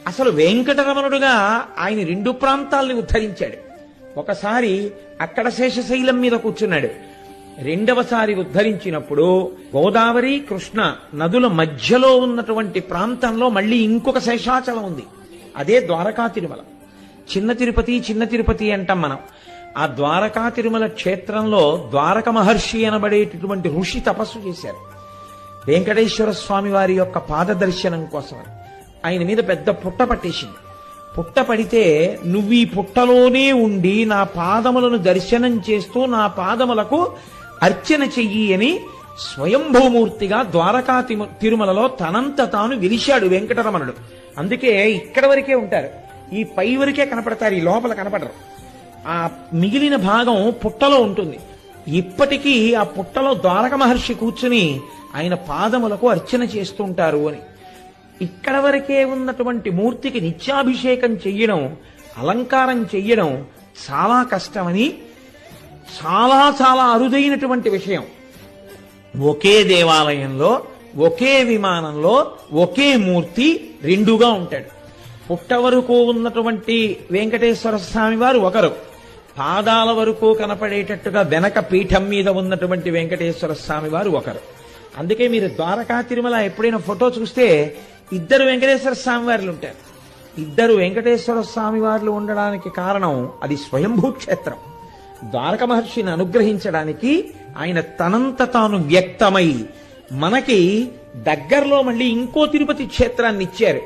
అసలు వెంకటరమణుడుగా ఆయన రెండు ప్రాంతాల్ని ఉద్ధరించాడు. ఒకసారి అక్కడ శేషశైలం మీద కూర్చున్నాడు. రెండవసారి ఉద్ధరించినప్పుడు గోదావరి కృష్ణ నదుల మధ్యలో ఉన్నటువంటి ప్రాంతంలో మళ్ళీ ఇంకొక శేషాచలం ఉంది. అదే ద్వారకా తిరుమల. చిన్న తిరుపతి అంటాం మనం. ఆ ద్వారకా తిరుమల క్షేత్రంలో ద్వారక మహర్షి అనబడేటటువంటి ఋషి తపస్సు చేశారు వెంకటేశ్వర స్వామి వారి యొక్క పాద దర్శనం కోసం. ఆయన మీద పెద్ద పుట్ట పట్టేసింది. పుట్ట పడితే నువ్వు ఈ పుట్టలోనే ఉండి నా పాదములను దర్శనం చేస్తూ నా పాదములకు అర్చన చెయ్యి అని స్వయంభూమూర్తిగా ద్వారకా తిరుమలలో తనంత తాను వెలిశాడు వెంకటరమణుడు. అందుకే ఇక్కడ వరకే ఉంటారు, ఈ పై వరకే కనపడతారు, ఈ లోపల కనపడరు. ఆ మిగిలిన భాగం పుట్టలో ఉంటుంది. ఇప్పటికీ ఆ పుట్టలో ద్వారక మహర్షి కూర్చుని ఆయన పాదములకు అర్చన చేస్తుంటారు అని. ఇక్కడ వరకే ఉన్నటువంటి మూర్తికి నిత్యాభిషేకం చెయ్యడం, అలంకారం చెయ్యడం చాలా కష్టమని, చాలా చాలా అరుదైనటువంటి విషయం. ఒకే దేవాలయంలో ఒకే విమానంలో ఒకే మూర్తి రెండుగా ఉంటాడు. పుట్ట వరకు ఉన్నటువంటి వెంకటేశ్వర స్వామి వారు ఒకరు, పాదాల వరకు కనపడేటట్టుగా వెనక పీఠం మీద ఉన్నటువంటి వెంకటేశ్వర స్వామి వారు ఒకరు. అందుకే మీరు ద్వారకా తిరుమల ఎప్పుడైనా ఫోటో చూస్తే ఇద్దరు వెంకటేశ్వర స్వామి వార్లు ఉంటారు. ఇద్దరు వెంకటేశ్వర స్వామి వార్లు ఉండడానికి కారణం అది స్వయంభూ క్షేత్రం. ద్వారక మహర్షిని అనుగ్రహించడానికి ఆయన తనంత తాను వ్యక్తమై మనకి దగ్గరలో మళ్ళీ ఇంకో తిరుపతి క్షేత్రాన్ని ఇచ్చారు.